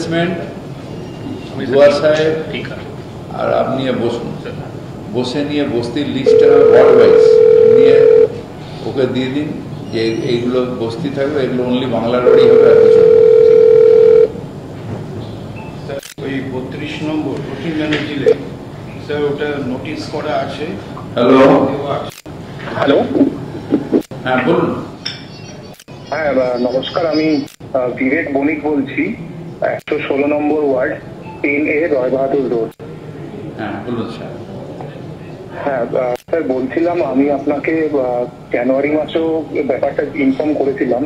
Assessment দুয়ার সাহেব আর আপনি বসুন, বসে নিয়ে বস্তির লিস্টটা ওয়ার্ড ওয়াইজ নিয়ে ওকে দিয়ে দিন যে এইগুলো বস্তি থাকবে, এগুলো অনলি বাংলার বাড়ি হবে আর কিছু। ওই 32 নম্বর দক্ষিণগানের জিলে স্যার ওটা নোটিশ করা আছে। হ্যালো হ্যালো, হ্যাঁ বলুন। হ্যাঁ নমস্কার, আমি বিবেক বণিক বলছি, 116 নম্বর ওয়ার্ড, 10A রয় বাহাদুর রোড। হ্যাঁ বলুন স্যার। হ্যাঁ স্যার, বলছিলাম আমি আপনাকে জানুয়ারি মাসেও ব্যাপারটা ইনফর্ম করেছিলাম।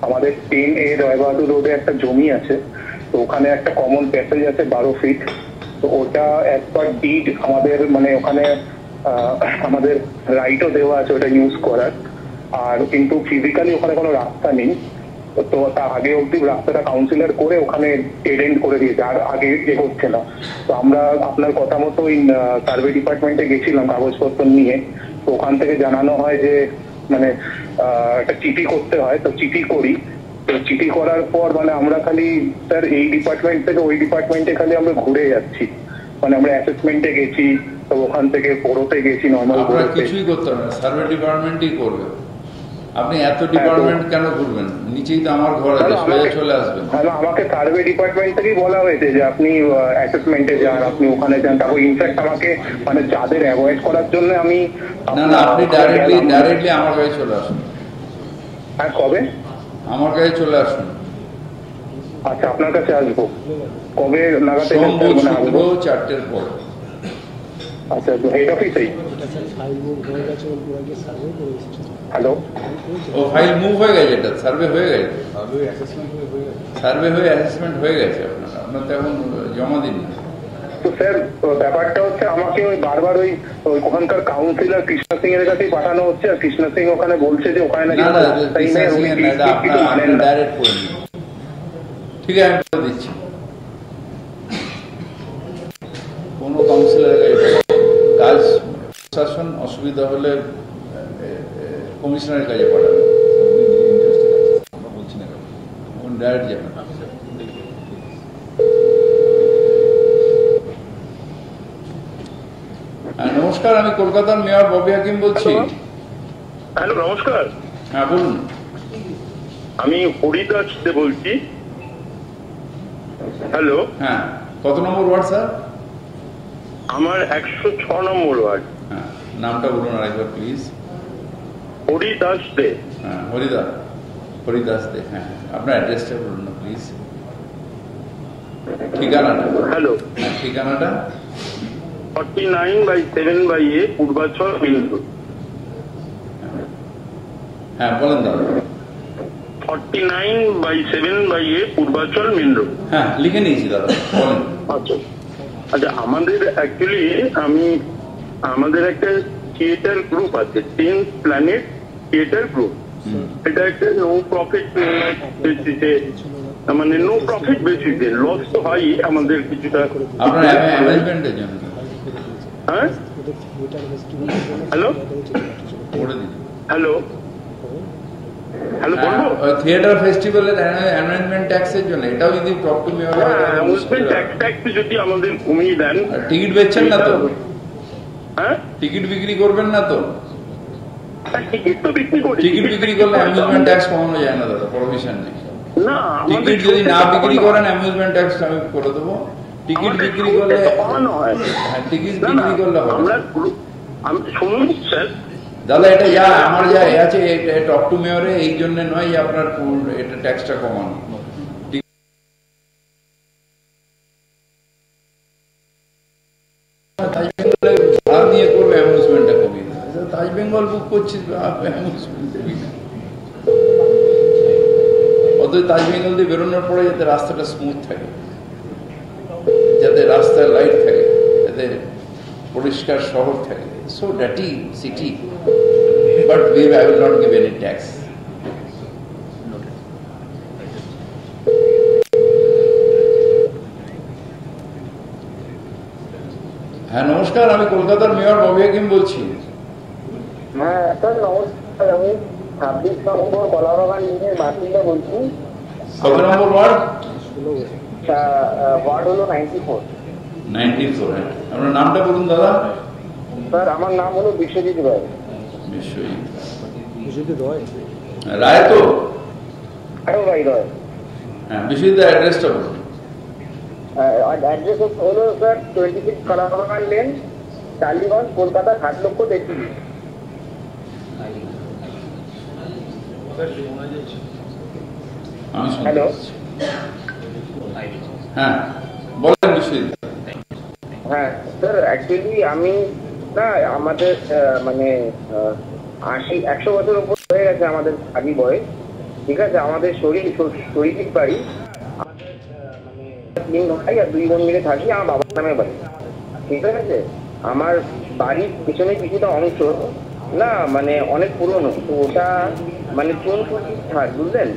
আমাদের 10A রয় বাহাদুর রোডে একটা জমি আছে, তো ওখানে একটা কমন প্যাসেজ আছে 12 ফিট। তো ওটা অ্যাজ পার ডিড আমাদের মানে ওখানে আমাদের রাইটও দেওয়া আছে ওটা ইউজ করার, আর কিন্তু ফিজিক্যালি ওখানে কোনো রাস্তা নেই। তো তার আগে অব্দি রাস্তাটা কাউন্সিলর করে ওখানে ডেড এন্ড করে দিয়েছে, আর আগে এগোচ্ছে না। তো আমরা আপনার কথা মতো ওই সার্ভে ডিপার্টমেন্টে গেছিলাম কাগজপত্র নিয়ে। তো ওখান থেকে জানানো হয় যে মানে একটা চিঠি করতে হয়, তো চিঠি করি। তো চিঠি করার পর মানে আমরা খালি স্যার এই ডিপার্টমেন্ট থেকে ওই ডিপার্টমেন্টে খালি আমরা ঘুরে যাচ্ছি। মানে আমরা অ্যাসেসমেন্টে গেছি, তো ওখান থেকে পড়োতে গেছি, নর্মাল কিছুই করতে হবে না, সার্ভে ডিপার্টমেন্টই করবে। আপনি এত ডিপার্টমেন্ট কেন ঘুরবেন? নিচেই তো আমার ঘর আছে, সোজা চলে আসবেন। আমাকে সার্ভে ডিপার্টমেন্ট থেকেই বলা হয়েছে যে আপনি অ্যাসেসমেন্টে যান, আপনি ওখানে যান। তারপর ইনফ্যাক্ট আমাকে মানে যাদের অ্যাভয়েড করার জন্য আমি না আপনি ডাইরেক্টলি আমার কাছে চলে আসুন। হ্যাঁ, কবে? আমার কাছে চলে আসুন। আচ্ছা, আপনার কাছে আসবো কবে নাগাদ? শুক্র 4টের পর। আচ্ছা, হেড অফিসেই? হ্যালো, ও ফাইল মুভ হয়ে গেছে, এটা সার্ভে হয়ে গেছে, সার্ভে হয়ে অ্যাসেসমেন্ট হয়ে গেছে। আপনার তো এখন জমা দিন। তো স্যার ব্যাপারটা হচ্ছে আমাকে ওই বারবার ওই ওখানকার কাউন্সিলর কৃষ্ণ সিং এর কাছেই পাঠানো হচ্ছে, আর কৃষ্ণ সিং ওখানে বলছে যে ওখানে নাকি ডাইরেক্ট করে নিন। ঠিক আছে, আমি করে দিচ্ছি। কোনো কাউন্সিলরের কাজ প্রশাসন অসুবিধা হলে কমিশনারের কাছে পাঠাবে, ডাইরেক্ট যাবে। নমস্কার, আমি কলকাতার মেয়র ববি হাকিম বলছি। হ্যালো, নমস্কার। হ্যাঁ বলুন। আমি হরিদাস দে বলছি। হ্যালো। হ্যাঁ, কত নম্বর ওয়ার্ড স্যার? আমার 106 নম্বর ওয়ার্ড। হ্যাঁ, নামটা বলুন আরেকবার প্লিজ। হরিদাস দে। হ্যাঁ, হরিদাস দে। হ্যাঁ, আপনার অ্যাড্রেসটা বলুন না প্লিজ, ঠিকানাটা। হ্যালো, ঠিকানাটা 49/7/A পূর্বাচল মেন রোড। হ্যাঁ বলেন দাদা। 49/7/A Purbachal main road. হ্যাঁ, লিখে নিয়েছি দাদা, বলেন। আচ্ছা, আমাদের অ্যাকচুয়ালি আমাদের একটা থিয়েটার গ্রুপ আছে, 10 প্ল্যানেট থিয়েটার গ্রুপ। এটা একটা নো প্রফিট বেসিসে, মানে নো প্রফিট বেসিসে, লস তো হয় আমাদের কিছুটা। আপনার অ্যামেন্ডমেন্টের জন্য। হ্যাঁ, হ্যালো হ্যালো হ্যালো, বলবো থিয়েটার ফেস্টিভ্যালের অ্যামেন্ডমেন্ট ট্যাক্সের জন্য। এটাও যদি টক টু মেয়র ট্যাক্স যদি আমাদের কমিয়ে দেন। টিকিট বেচছেন না তো? হ্যাঁ, টিকিট বিক্রি করবেন না তো? টিকিট তো বিক্রি করি। টিকিট বিক্রি করলে অ্যামিউজমেন্ট ট্যাক্স কমানো যায় না দাদা, প্রভিশন নেই। না, টিকিট যদি না বিক্রি করেন অ্যামিউজমেন্ট ট্যাক্স আমি করে দেবো। টিকিট বিক্রি করলে টিকিট বিক্রি করলে আমরা শুনুন স্যার দাদা, এটা আমার যা আছে টক টু মেয়রে এই জন্য নয় যে আপনার এটা ট্যাক্সটা কমানো। তাজ বেঙ্গলে ভাড়া নিয়ে করবে, অ্যামিউজমেন্টটা কমিয়ে দেবে। তাজ বেঙ্গল বুক করছি, অ্যামিউজমেন্ট দেবি না। অতএব তাজ বেঙ্গল দিয়ে বেরোনোর পরে যাতে রাস্তাটা স্মুথ থাকে, যাতে রাস্তায় লাইট থাকে, যাতে পরিষ্কার শহর থাকে, so dirty city, but I will not give any tax. হ্যাঁ নমস্কার, আমি কলকাতার মেয়র ববি হাকিম বলছি। হ্যাঁ স্যার নমস্কার, আমি 26 নম্বর কলাবাগান ইউনিয়নের বাসিন্দা বলছি। কত নম্বর ওয়ার্ড? ওয়ার্ড হলো 94। 94। হ্যাঁ, আপনার নামটা বলুন দাদা। স্যার আমার নাম হলো বিশ্বজিৎ রায়। বিশ্বজিৎ রায় তো? ভাই রায়। হ্যাঁ, বিশ্বজিৎ অ্যাড্রেসটা বলুন। অ্যাড্রেস হলো sir 26 Kalabagan lane, Tollygunge, Kolkata 7,33,000। Hello, হ্যাঁ বলেন বিশ্বজিৎ। হ্যাঁ স্যার, অ্যাকচুয়ালি আমি না আমাদের মানে 100 বছর উপর হয়ে গেছে আমাদের আদি বয়স, ঠিক আছে। আমাদের শরীরিক বাড়ি, আমাদের মানে 3 ভাই আর 2 বোন মিলে থাকি, আমার বাবার নামে বাড়ি, ঠিক আছে। আমার বাড়ির পিছনে কিছুটা অংশ না মানে অনেক পুরনো, তো ওটা মানে চুন ফুলকি ছাদ, বুঝলেন।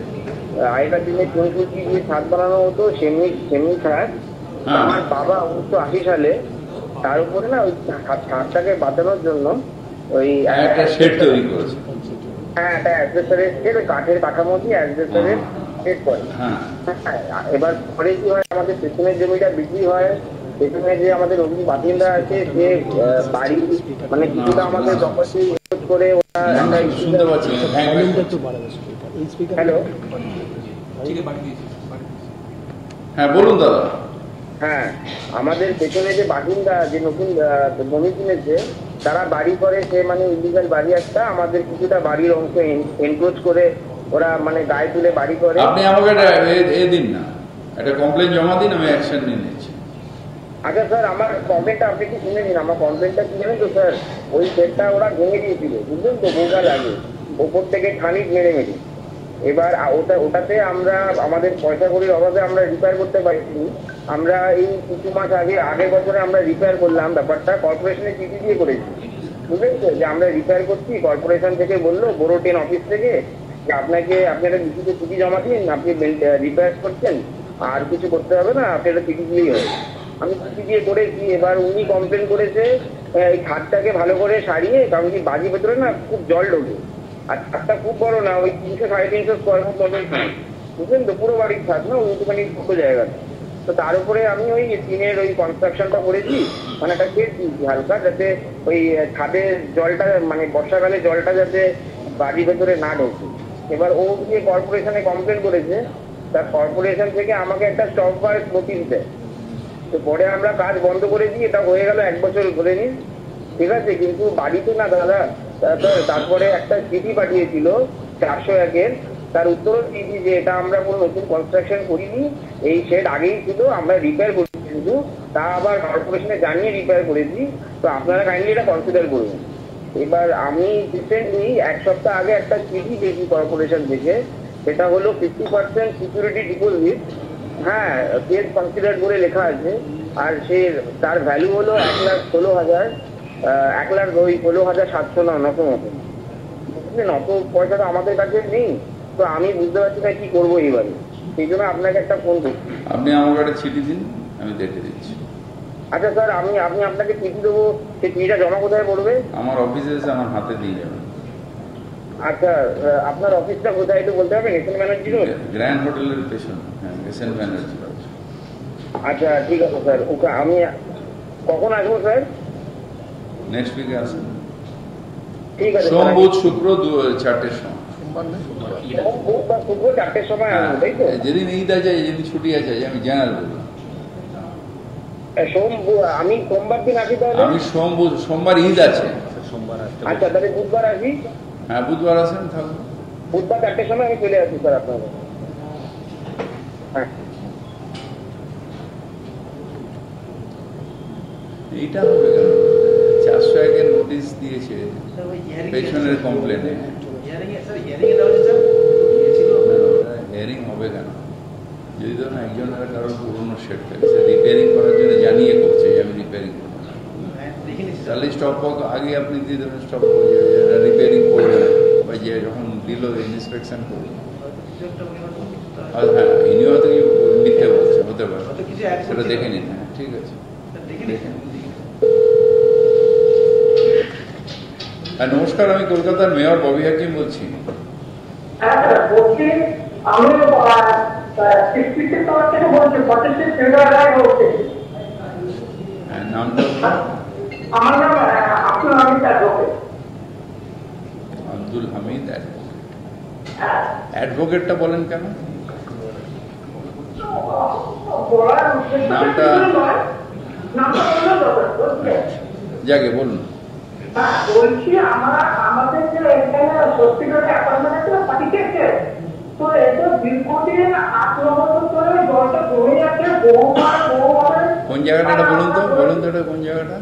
আগেকার দিনে চুন ফুলকি দিয়ে ছাদ বানানো হতো, সেমনি ছাদ। আমার বাবা 1980 সালে তার উপরে না ওই ছাদটাকে বাঁচানোর জন্য ওই একটা শেড তৈরি করেছে। হ্যাঁ, একটা অ্যাডভেস্টারের শেড, ওই কাঠের কাঠামো দিয়ে অ্যাডভেস্টারের শেড করে। এবার পরে কি হয়, আমাদের পেছনের জমিটা বিক্রি হয়, পেছনে যে আমাদের অগ্নি বাসিন্দা আছে সে বাড়ি মানে কিছুটা আমাদের দখল করে ওরা শুনতে পাচ্ছি। হ্যালো, হ্যাঁ বলুন দাদা। হ্যাঁ, আমাদের পেছনে যে বাসিন্দা যে নতুন জমি কিনেছে তারা বাড়ি করে, সে মানে ইলিগাল বাড়ি একটা, আমাদের কিছুটা বাড়ির অংশ এনক্রোচ করে ওরা মানে গায়ে তুলে বাড়ি করে। আপনি আমাকে দিন না, একটা কমপ্লেন জমা দিন, আমি অ্যাকশন নিয়ে নিচ্ছি। আচ্ছা স্যার, আমার কমপ্লেনটা আপনি কি শুনে নিন। আমার কমপ্লেনটা কি জানেন তো স্যার, ওই শেডটা ওরা ভেঙে দিয়েছিল, বুঝলেন তো, বহুকাল আগে, ওপর থেকে খানিক মেরে। এবার ওটাতে আমরা আমাদের পয়সা কড়ির অভাবে আমরা রিপেয়ার করতে পারিনি। আমরা এই কিছু মাস আগের বছরে আমরা রিপেয়ার করলাম, ব্যাপারটা কর্পোরেশনের চিঠি দিয়ে করেছি, বুঝলেন তো, যে আমরা রিপেয়ার করছি। কর্পোরেশন থেকে বললো, বড় ট্রেন অফিস থেকে, যে আপনাকে আপনি একটা লিখিত চিঠি জমা দিন, আপনি রিপেয়ার করছেন, আর কিছু করতে হবে না, আপনি একটা চিঠি দিলেই হবে। আমি চিঠি দিয়ে করেছি। এবার উনি কমপ্লেন করেছে এই ছাদটাকে ভালো করে সারিয়ে, কারণ কি বাড়ির ভেতরে না খুব জল ঢোকে, আর ছাদটা খুব বড় না, ওই 300-350 স্কোয়ার ফুট মতন ছাদ, বুঝলেন তো, পুরো বাড়ির ছাদ না, ওই একটুখানি ছোট জায়গাটা। তো তার উপরে আমি ওই টিনের ওই কনস্ট্রাকশনটা করেছি, মানে একটা শেড দিয়েছি হালকা, যাতে ওই ছাদের জলটা মানে বর্ষাকালে জলটা যাতে বাড়ির ভেতরে না ঢোকে। এবার ও গিয়ে কর্পোরেশনে কমপ্লেন করেছে, তার কর্পোরেশন থেকে আমাকে একটা স্টপ ওয়ার্ক নোটিশ দেয়। তো পরে আমরা কাজ বন্ধ করে দিই, এটা হয়ে গেল 1 বছর ধরে নিন, ঠিক আছে। কিন্তু বাড়িতে না দাদা, তারপরে একটা চিঠি পাঠিয়েছিল 401-এর, তার উত্তরও দিয়েছি যে এটা আমরা কোনো নতুন কনস্ট্রাকশন করিনি, এই শেড আগেই ছিল, আমরা রিপেয়ার করেছি শুধু, তা আবার কর্পোরেশনে জানিয়ে রিপেয়ার করেছি, তো আপনারা কাইন্ডলি এটা কনসিডার করুন। এবার আমি রিসেন্টলি 1 সপ্তাহ আগে একটা চিঠি দিয়েছি কর্পোরেশন থেকে, সেটা হলো 50% সিকিউরিটি ডিপোজিট, হ্যাঁ, কেস কনসিডার করে লেখা আছে, আর সে তার ভ্যালু হলো 1,16,000, 1,16,700 মতো, বুঝলেন। অত পয়সা তো আমাদের কাছে নেই, তো আমি বুঝতে পারছি না কি করবো এবারে, সেই জন্য আপনাকে একটা ফোন করছি। আপনি আমাকে একটা চিঠি দিন, আমি দেখে দিচ্ছি। আচ্ছা স্যার, আমি আপনাকে চিঠি দেবো, সেই চিঠিটা জমা কোথায় পড়বে? আমার অফিসে এসে আমার হাতে দিয়ে যাবেন। আচ্ছা, আপনার অফিসটা কোথায় একটু বলতে পারবেন? এসএন ব্যানার্জি রোড, গ্র্যান্ড হোটেলের পেছনে। হ্যাঁ, এসএন ব্যানার্জি রোড। আচ্ছা ঠিক আছে স্যার, ওকে আমি কখন আসবো স্যার? নেক্সট উইকে আসেন, ঠিক আছে। সোম বুধ শুক্র 4টের সময়। বুধ বা শুক্র 4টের সময় আসবো, তাই তো? যেদিন ঈদ আছে, যেদিন ছুটি আছে, আমি জেনারেল বললাম। আমি সোমবার দিন আসি তাহলে? আমি সোমবার ঈদ আছে। আচ্ছা, তাহলে বুধবার আসি। হ্যাঁ, বুধবার আসেন, থাকবো। বুধবার 4টের সময় আমি চলে আসি স্যার আপনাদের। হ্যাঁ, এইটা হবে কেন? 401-এর নোটিশ দিয়েছে পেছনের কমপ্লেনে, হিয়ারিং হবে কেন? যদি ধরুন একজনের কারোর পুরোনো শেড থাকে, সে রিপেয়ারিং করার জন্য জানিয়ে করছে যে আমি রিপেয়ারিং করবো, তাহলে স্টপ ওয়ার্ক আগে আপনি দিয়ে দেবেন, স্টপ রিপেয়ারিং করবেন, বা যে যখন দিল ইন্সপেকশন করবে। আর হ্যাঁ, ইনিও হয়তো মিথ্যে বলছে, হতে পারে, সেটা দেখে নিন। হ্যাঁ ঠিক আছে, দেখে নিন। হ্যাঁ নমস্কার, আমি কলকাতার মেয়র ববি হাকিম বলছি। নামটা আমার নাম আব্দুল হামিদ অ্যাডভোকেট। আব্দুল হামিদ অ্যাডভোকেটটা বলেন কেন? নামটা যাকে বলুন। বলছি আমাদের যে এখানে হসপিটালে অ্যাপয়েন্টমেন্ট আছে না পাঠিয়েছে, তো এটা দীর্ঘদিন 8 বছর ধরে জলটা জমে যাচ্ছে বহুবার। কোন জায়গাটা বলুন তো, বলুন তো এটা কোন জায়গাটা?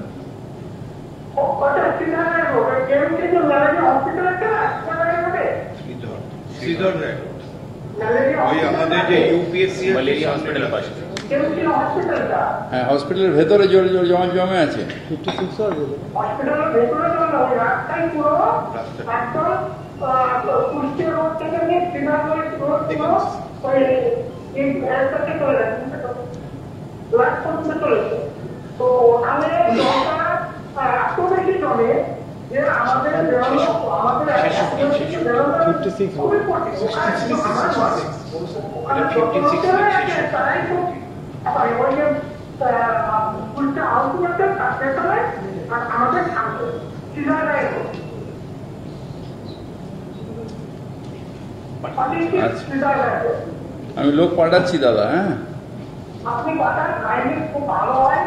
আমাদের যে ইউপিএসসি ম্যালেরিয়া হসপিটালের পাশে। হ্যাঁ, হসপিটালের ভেতরে জল জমে আছে। হসপিটালের ভেতরে রাস্তায় পুরো একদম কুষ্টি রোড থেকে নিয়ে শ্রীনগর রোড পুরো ওই রাস্তাতে চলে যাচ্ছে, রাস্তা চলেছে। তো ওখানে জলটা এত বেশি জমে যে আমাদের আমি লোক পাঠাচ্ছি দাদা। হ্যাঁ, আপনি পাঠান, খুব ভালো হয়।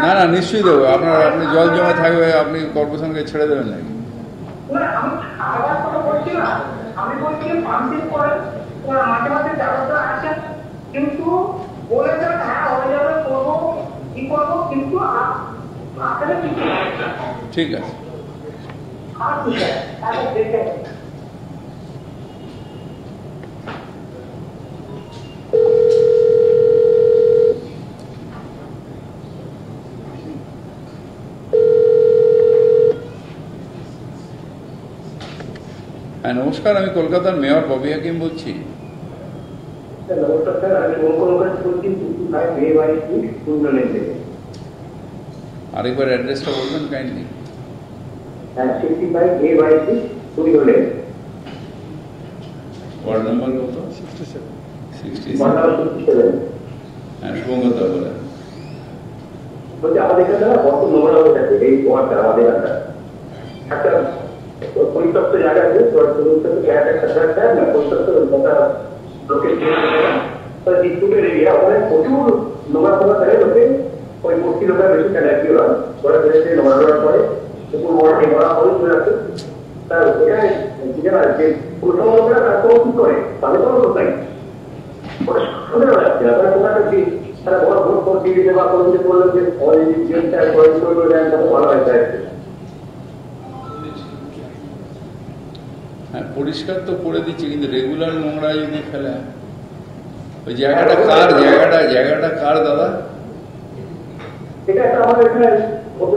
না না নিশ্চয়ই দেবো। আপনি জল জমে থাকবে, আপনি কর্পোরেশনকে ছেড়ে দেবেন নাকি? আমি বলছি পাম্পিং করেন, মাঝে মাঝে ব্যবস্থা আছে, কিন্তু বলে যান হ্যাঁ হয়ে যাবে, করবো কি করবো, কিন্তু আপনাদের কিছু ঠিক আছে। দেখে হ্যাঁ নমস্কার, আমি কলকাতার মেয়র ববি হাকিম বলছি। নমস্কার স্যার, আমি আরেকবার অ্যাড্রেসটা বলবেন কাইন্ডলি। ওয়ার্ড নাম্বার কত? 67। হ্যাঁ, শুভঙ্কর বলেন। বলছি আমাদের এখানে বড় নোংরা হয়ে থাকে এই ওয়ার্ডটা। আমাদের একটা পরিত্যক্ত জায়গা আছে, ডিস্ট্রিক্টের এরিয়া, ওখানে প্রচুর নোংরা ফোঙা থাকে। লোকে ওই মূর্তি লোকের বেশি ক্যালাকি হয়, ওরা বেশি নোংরা নোংরা করে নোংরা করে চলে আসে। তার এখানে যে প্রথম লোকেরা কাজকর্ম কি করে তাদের কোনো লোক নাই, ওটা শুনে যাচ্ছে না। তারা কোথায় কি তারা বড় ভোট ভোট দিয়ে দিতে বা কোনো কিছু বললো যে ভালো হয়। হ্যাঁ, পরিষ্কার তো করে দিচ্ছি, কিন্তু রেগুলার নোংরা যদি ফেলে, ওই জায়গাটা কার? জায়গাটা কার দাদা? এটা একটা আমাদের এখানে ওই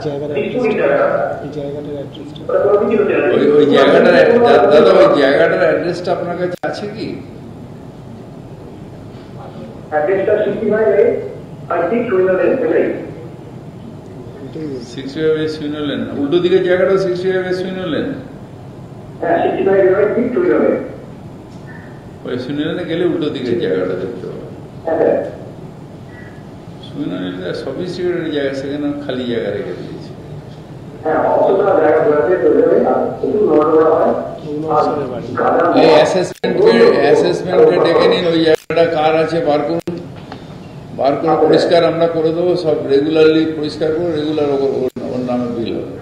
জায়গাটার দাদা, ওই জায়গাটার অ্যাড্রেসটা আপনার কাছে আছে কি? অ্যাড্রেসটা 65 West Union Lane। উল্টো দিকের জায়গাটা 65 West Union Lane। West Union Lane গেলে উল্টো দিকের জায়গাটা দেখতে হবে। Union Lane সফিস্টিকেটেড জায়গা, সেখানে খালি জায়গা রেখে দিয়েছি। এই অ্যাসেসমেন্টকে ডেকে নিন, ওই জায়গাটা কার আছে বার করে পরিষ্কার আমরা করে দেবো। সব রেগুলারলি পরিষ্কার করে রেগুলার ওর নামে বিল হবে।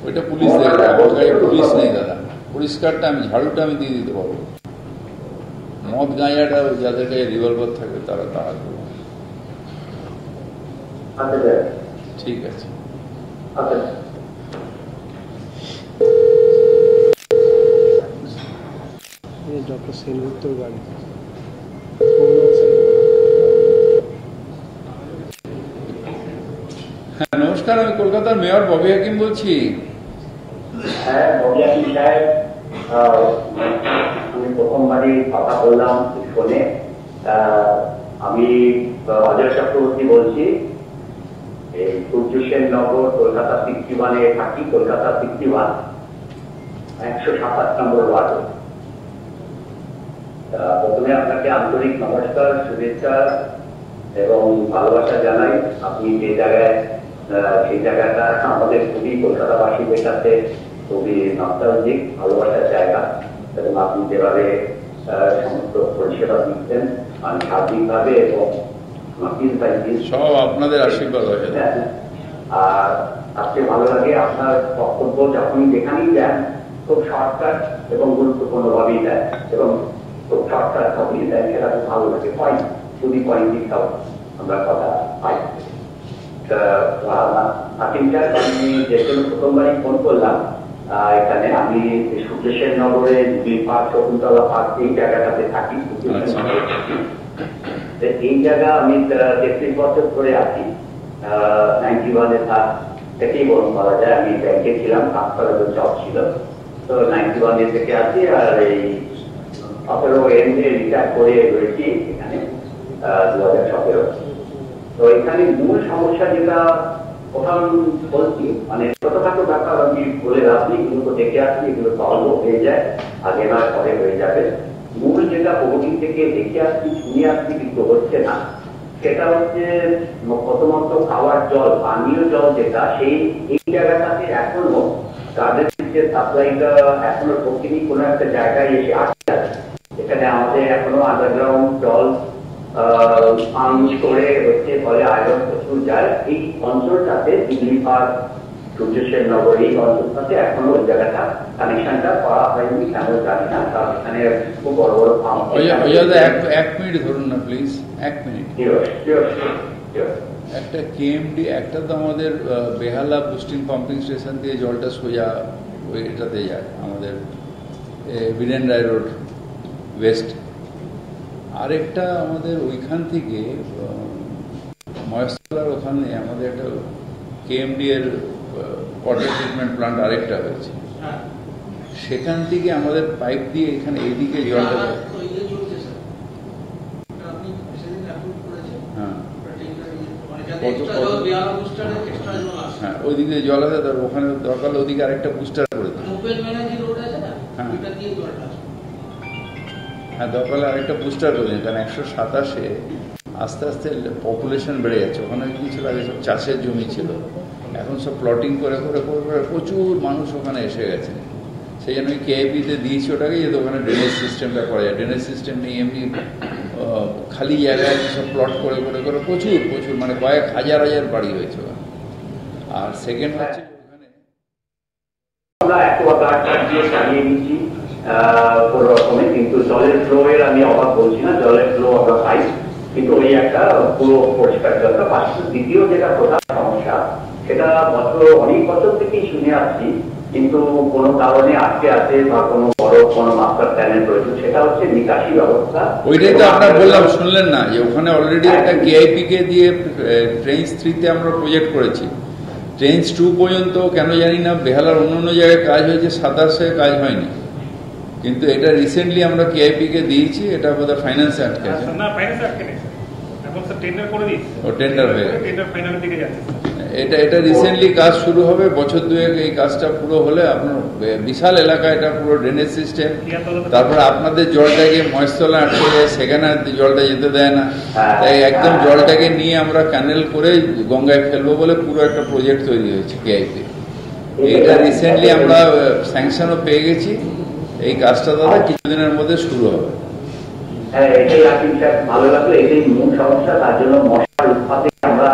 ওইটা পুলিশ দেখবে, আমার কাছে পুলিশ নেই দাদা। পরিষ্কারটা আমি, ঝাড়ুটা আমি দিয়ে দিতে পারবো। মদ গাঁজাটা যাদের কাছে রিভলভার থাকে তারা করবে। ঠিক আছে। ডক্টর সেনগুপ্তর বাড়ি। হ্যাঁ নমস্কার, আমি কলকাতার মেয়র ববি হাকিম বলছি। হ্যাঁ ববি হাকিম সাহেব, আমি প্রথমবারই কথা বললাম ফোনে। আমি অজয় চক্রবর্তী বলছি, এই সূর্য সেন নগর, কলকাতা 61-এ থাকি, কলকাতা 61, 127 নম্বর ওয়ার্ড। প্রথমে আপনাকে আন্তরিক নমস্কার, শুভেচ্ছা এবং ভালোবাসা জানাই। আপনি যে জায়গায়, সেই জায়গাটা আমাদের খুবই কলকাতাবাসীদের কাছে খুবই নস্টালজিক, ভালোবাসার জায়গা, এবং আপনি যেভাবে সমস্ত পরিষেবা দিচ্ছেন আমি সার্বিকভাবে এবং সব আপনাদের আশীর্বাদ হয়ে যায়। আর সবচেয়ে ভালো লাগে আপনার বক্তব্য যখন যেখানেই দেন খুব শর্টকাট এবং গুরুত্বপূর্ণ ভাবেই দেন, এবং খুব শর্টকাট ভাবেই দেন, সেটা খুব ভালো লাগে। পয়েন্ট যদি পয়েন্টিংটাও আমরা কথা পাই। আমি যেহেতু প্রথমবারই ফোন করলাম এখানে, আমি সূর্যেশ্বর নগরে পার্ক, শকুন্তলা পার্ক, এই জায়গাটাতে থাকি। এই জায়গা আমি 33 বছর ধরে আছি। 91-এ থেকেই বরং বলা যায়। আমি ব্যাংকে ছিলাম, কাজ করার জব ছিল, তো 91-এ থেকে আছি। আর এই 17 রিটায়ার করে রয়েছি এখানে 2017। তো এখানে মূল সমস্যা যেটা প্রথম বলছি, মানে ছোটখাটো ব্যাপার আমি বলে রাখছি, এগুলো তো দেখে আসছি, এগুলো সলভ হয়ে যায়, আগে নয় পরে হয়ে যাবে। মূল যেটা বহুদিন থেকে দেখে আসছি, শুনে আসছি, কিন্তু হচ্ছে না, সেটা হচ্ছে প্রথমত খাওয়ার জল, পানীয় জল যেটা, সেই এই জায়গাটাতে এখনো তাদের যে সাপ্লাইটা এখনো প্রতিদিন কোনো একটা জায়গায় এসে আটকে আছে। এখানে আমাদের এখনো আন্ডারগ্রাউন্ড জল পাম্প করে হচ্ছে, ফলে আয়রন প্রচুর যায়। এই অঞ্চলটাতে দিল্লি পার্ক, সূর্যেশ্বর নগর, এই অঞ্চলটাতে এখনো ওই জায়গাটা কানেকশনটা করা হয়নি, কেন জানি না। কারণ এখানে খুব বড় বড় পাম্প। এক মিনিট ধরুন না প্লিজ, 1 মিনিট। একটা কেএমডি, একটা তো আমাদের বেহালা বুস্টিং পাম্পিং স্টেশন দিয়ে জলটা সোজা ওই এটাতে যায়, আমাদের বীরেন রায় রোড ওয়েস্ট। আরেকটা আমাদের ওইখান থেকে মহেশতলার ওখানে আমাদের একটা কেএমডি এর ওয়াটার ট্রিটমেন্ট প্লান্ট আরেকটা হয়েছে, সেখান থেকে আমাদের পাইপ দিয়ে এখানে এইদিকে জলটা, হ্যাঁ ওইদিকে জল আছে, তার ওখানে দরকার ওদিকে আরেকটা বুস্টার করে দিই। হ্যাঁ দরকার আরেকটা বুস্টার করে দিন, কারণ 127-এ আস্তে আস্তে পপুলেশন বেড়ে যাচ্ছে। ওখানে কি ছিল, আগে সব চাষের জমি ছিল, এখন সব প্লটিং করে করে করে করে প্রচুর মানুষ ওখানে এসে গেছে। সেই জন্য ওই কেআইপিতে দিয়েছি ওটাকে, যাতে ওখানে ড্রেনেজ সিস্টেমটা করা যায়। ড্রেনেজ সিস্টেম নেই, এমনি খালি জায়গায় সব প্লট করে করে করে প্রচুর প্রচুর, মানে কয়েক হাজার হাজার বাড়ি হয়েছে ওখানে। আর সেকেন্ড হচ্ছে ওখানে আমরা দিয়ে চালিয়ে নিচ্ছি কোনো রকমে, কিন্তু জলের ফ্লো এর আমি অভাব বলছি না, জলের ফ্লো আমরা পাই, কিন্তু ওই একটা পুরো পরিষ্কার জলটা পাচ্ছি। দ্বিতীয় যেটা প্রধান সমস্যা, সেটা অনেক বছর থেকেই শুনে আসছি, কিন্তু কোনো কারণে আটকে আছে বা কোনো বড় কোনো মাস্টার প্ল্যানের প্রয়োজন, সেটা হচ্ছে নিকাশি ব্যবস্থা। ওইটাই তো আপনার বললাম, শুনলেন না যে ওখানে অলরেডি একটা কেআইপি কে দিয়ে ট্রেঞ্চ 3-তে আমরা প্রজেক্ট করেছি। ট্রেঞ্চ 2 পর্যন্ত কেন জানি না বেহালার অন্য জায়গায় কাজ হয়েছে, 27-এ কাজ হয়নি, কিন্তু এটা রিসেন্টলি আমরা কেআইপি কে দিয়েছি। এটা বোধহয় ফাইন্যান্সে আটকে আছে। না, ফাইন্যান্সে আটকে নেই, এখন স্যার টেন্ডার করে দিয়েছে। ও টেন্ডার হয়ে গেছে, টেন্ডার ফাইনালের দিকে যাচ্ছে। এটা রিসেন্টলি কাজ শুরু হবে, বছর দুয়েক এই কাজটা পুরো হলে আপনার বিশাল এলাকা, এটা পুরো ড্রেনেজ সিস্টেম। তারপরে আপনাদের জলটাকে মহেশতলা আটকে যায়, সেখানে জলটা যেতে দেয় না, তাই একদম জলটাকে নিয়ে আমরা ক্যানেল করে গঙ্গায় ফেলবো বলে পুরো একটা প্রজেক্ট তৈরি হয়েছে কেআইপি। এইটা রিসেন্টলি আমরা স্যাংশনও পেয়ে গেছি। এই কাজটা দাদা কিছুদিনের মধ্যে শুরু হবে। হ্যাঁ, এটাই ভালো লাগলো। এটাই মূল সমস্যা, তার জন্য মশার উৎপাদে আমরা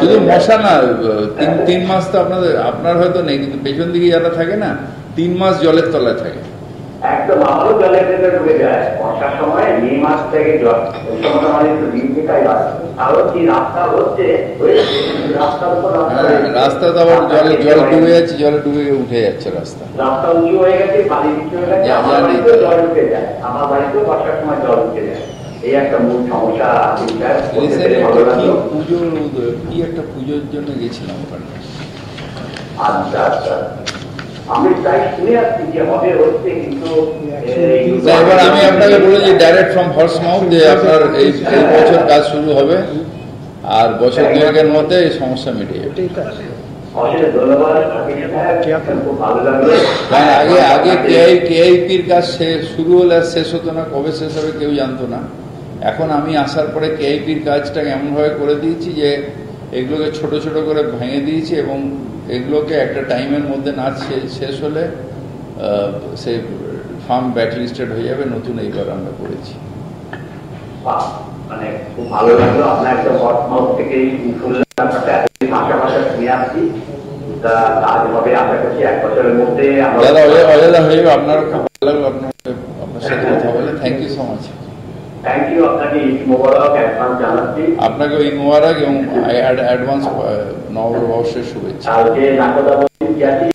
শুধু মশা না, 3 মাস তো আপনার হয়তো নেই, কিন্তু পেছন দিকে যারা থাকে না, 3 মাস জলের তলায় থাকে। একদম আমারও জলের ভেতরে ঢুকে যায় বর্ষার সময়, মে মাস থেকে জল, ওই সময় আমার একটু দিন থেকেই হয়। আরো কি রাস্তা হচ্ছে, রাস্তার উপর রাস্তা তো আবার জল ডুবে যাচ্ছে, জলে ডুবে উঠে যাচ্ছে রাস্তা, রাস্তা উঁচু হয়ে গেছে, বাড়ি নিচু হয়ে গেছে, আমার বাড়িতেও জল ঢুকে যায়, আমার বাড়িতেও বর্ষার সময় জল ঢুকে যায়। এই একটা মূল সমস্যা। কি একটা পুজোর জন্য গেছিলাম ওখানে। আচ্ছা আচ্ছা, আমি তাই শুনে আসছি যে হবে হচ্ছে, কিন্তু এবার আমি আপনাকে বলেছি ডাইরেক্ট ফ্রম হর্স মাউথ যে আপনার এই বছর কাজ শুরু হবে, আর বছর দুয়েকের মধ্যে এই সমস্যা মিটে যাবে। অশেষ ধন্যবাদ, খুব ভালো লাগলো। কারণ আগে কেআইপির কাজ শুরু হলে আর শেষ হতো না, কবে শেষ হবে কেউ জানতো না। এখন আমি আসার পরে কেআইপির কাজটা এমনভাবে করে দিয়েছি যে এগুলোকে ছোট ছোট করে ভেঙে দিয়েছি, এবং এগুলোকে একটা টাইমের মধ্যে না শেষ হলে সে ফার্ম ব্যাটারি স্টার্ট হয়ে যাবে। নতুন এইবার আমরা করেছি। মানে খুব ভালো লাগলো, আপনার একটা হটমাউথ থেকে শুনলাম, ভাষা শুনে আসছি। কাজ হবে আশা করছি 1 বছরের মধ্যে। দাদা অজাদা হয়ে যাবে, আপনারও খুব ভালো লাগলো আপনার সাথে কথা বলে। Thank you so much. Thank you, আপনাকে ঈদ মোবারক অ্যাডভান্স জানাচ্ছি। আপনাকে ঈদ মোবারক এবং অ্যাডভান্স নববর্ষের শুভেচ্ছা। কালকে নাকদাবতী আছি,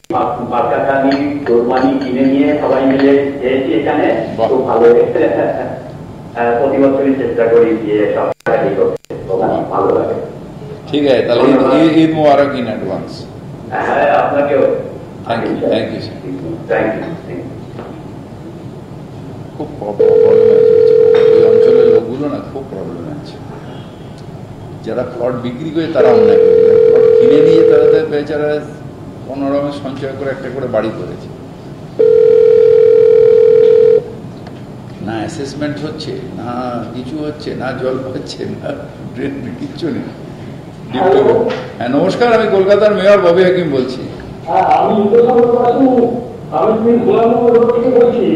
বাচ্চাখানি কোরবানি কিনে নিয়ে সবাই মিলে এসেছি এখানে, খুব ভালো। প্রতি বছরই চেষ্টা করি যে সব ভালো লাগে। ঠিক আছে, তাহলে ঈদ মোবারক ইন অ্যাডভান্স। হ্যাঁ, আপনাকেও থ্যাংক ইউ। Thank you. খুব প্রবলেম আছে ওই অঞ্চলের লোকগুলো না, খুব প্রবলেম আছে। যারা প্লট বিক্রি করে তারা অন্যায় করে, প্লট কিনে নিয়ে তারা বেচারা কোনোরকমে সঞ্চয় করে একটা করে বাড়ি করেছে। না অ্যাসেসমেন্ট হচ্ছে, না কিছু হচ্ছে, না জল পাচ্ছে, না ড্রেন, কিচ্ছু নেই। হ্যাঁ নমস্কার, আমি কলকাতার মেয়র ববি হাকিম বলছি। আমি বলছি,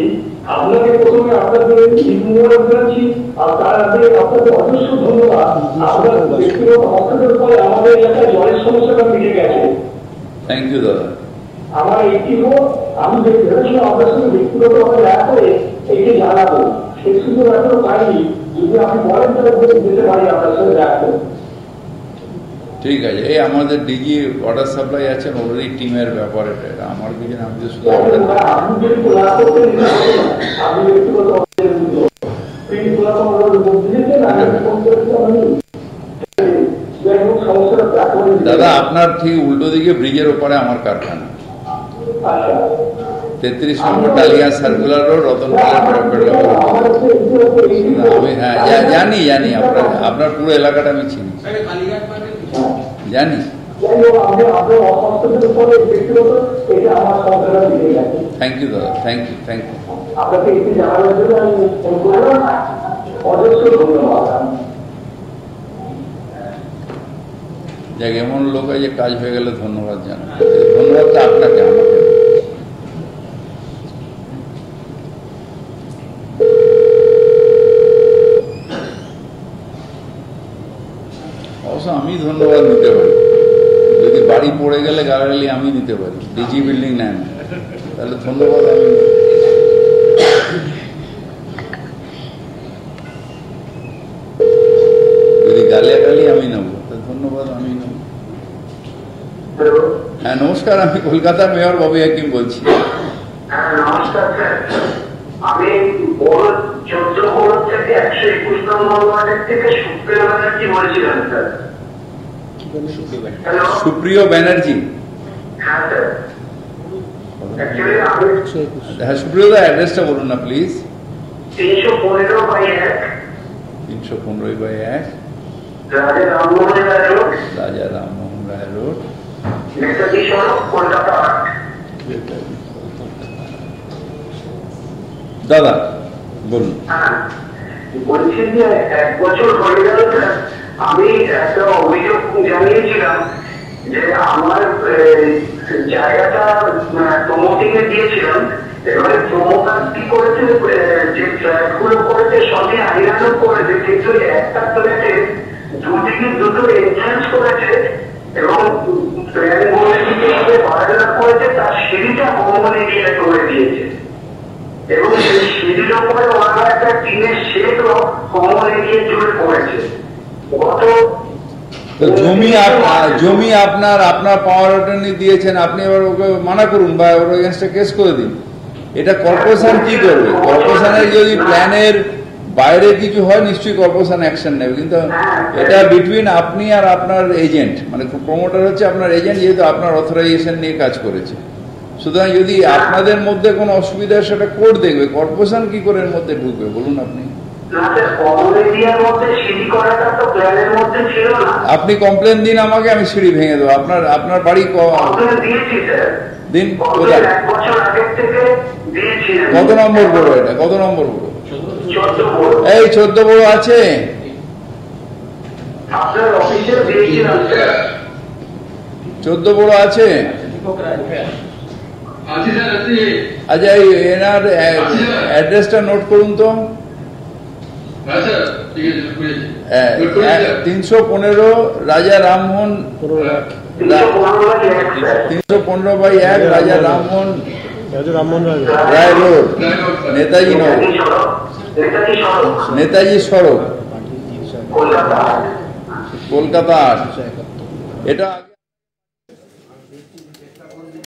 আপনাকে প্রথমে আপনাদের ঈদ মোবারক জানাচ্ছি, আর তার আগে আপনাদের অজস্র ধন্যবাদ। আপনার ব্যক্তিগত হস্তক্ষেপের ফলে আমাদের এলাকায় জলের সমস্যাটা মিটে গেছে। থ্যাংক ইউ দাদা। আমার একটি আমি ভেবেছিলাম আপনার সঙ্গে ব্যক্তিগতভাবে দেখা করে এটি জানাবো, সেই সুযোগ এখনো পাইনি। যদি আপনি বলেন তাহলে যেতে পারি আপনার সঙ্গে দেখা করে। ঠিক আছে, এই আমাদের ডিজি ওয়াটার সাপ্লাই আছেন, ওরই টিমের ব্যাপার এটা, আমার কিছু আমি তো শুধু দাদা আপনার ঠিক উল্টো দিকে ব্রিজের ওপরে আমার কারখানা, 33 নম্বর ডালিয়া সার্কুলার রোড, রতনপাড়া। আমি হ্যাঁ জানি আপনার পুরো এলাকাটা আমি চিনি, জানি। থ্যাংক ইউ দাদা, থ্যাংক ইউ। যাক, এমন লোক যে কাজ হয়ে গেলে ধন্যবাদ জানাই। ধন্যবাদটা আপনাকে, আমাকে। অবশ্য আমি ধন্যবাদ দিতে পারি, যদি বাড়ি পড়ে গেলে গালাগালি আমি দিতে পারি, ডিজি বিল্ডিং নেন, তাহলে ধন্যবাদ আমি। যদি গালাগালি আমি নেব, তাহলে ধন্যবাদ আমি নেব। হ্যাঁ নমস্কার, আমি কলকাতার মেয়র ববি হাকিম বলছি। হ্যাঁ নমস্কার স্যার, আমি বড় 14 থেকে 121 নম্বর ওয়ার্ডের থেকে সুপ্রিয় ব্যানার্জি বলছিলাম স্যার। সুপ্রিয় ব্যানার্জি? হ্যাঁ স্যার, হ্যাঁ সুপ্রিয়দা, অ্যাড্রেসটা বলুন না প্লিজ। 315/1 রাজা রামমোহন রায় রোড, নেতাজি সড়ক, কলকাতা 8। দাদা বলুন। বলছি যে 1 বছর হয়ে গেল স্যার, আমি একটা অভিযোগ জানিয়েছিলাম যে আমার জায়গাটা প্রমোটিং এ দিয়েছিলাম। এবারে প্রমোটার কি করেছে, যে ফ্ল্যাট গুলো করেছে সবই আইরানো করেছে, কিন্তু একটা ফ্ল্যাটে দুদিকে দুটো এনট্রান্স করেছে এবং বারান্দা করেছে, তার সিঁড়িটা কমন এরিয়া করে দিয়েছে এবং সেই সিঁড়ির উপরে ওরা একটা টিনের শেডও কমন এরিয়া জুড়ে পড়েছে। জমি আপনার পাওয়ার অ্যাটর্নি দিয়েছেন, আপনি এবার ওকে মানা করুন বা ওর এগেইনস্টে কেস করে দিন। এটা কর্পোরেশন কি করবে? কর্পোরেশনের যদি প্ল্যানের বাইরে কিছু হয় নিশ্চয়ই কর্পোরেশন অ্যাকশন নেবে, কিন্তু এটা বিটুইন আপনি আর আপনার এজেন্ট, মানে প্রমোটার হচ্ছে আপনার এজেন্ট, যেহেতু আপনার অথরাইজেশন নিয়ে কাজ করেছে। সুতরাং যদি আপনাদের মধ্যে কোনো অসুবিধা সেটা কোর্ট দেখবে, কর্পোরেশন কি করে এর মধ্যে ঢুকবে বলুন আপনি? আপনি কমপ্লেন দিন আমাকে, আমি সিঁড়ি ভেঙে দেবো। আপনার বাড়ি দিন কোথায়? কত নম্বর বড় এটা? কত নম্বর বড়? এই 14 বড় আছে? 14 বড় আছে? আচ্ছা এনার অ্যাড্রেসটা নোট করুন তো। 315 রাজা রামমোহন, 315/1 রাজা রামমোহন রায় রোড, নেতাজি নগর, নেতাজি সড়ক, কলকাতা 8। এটা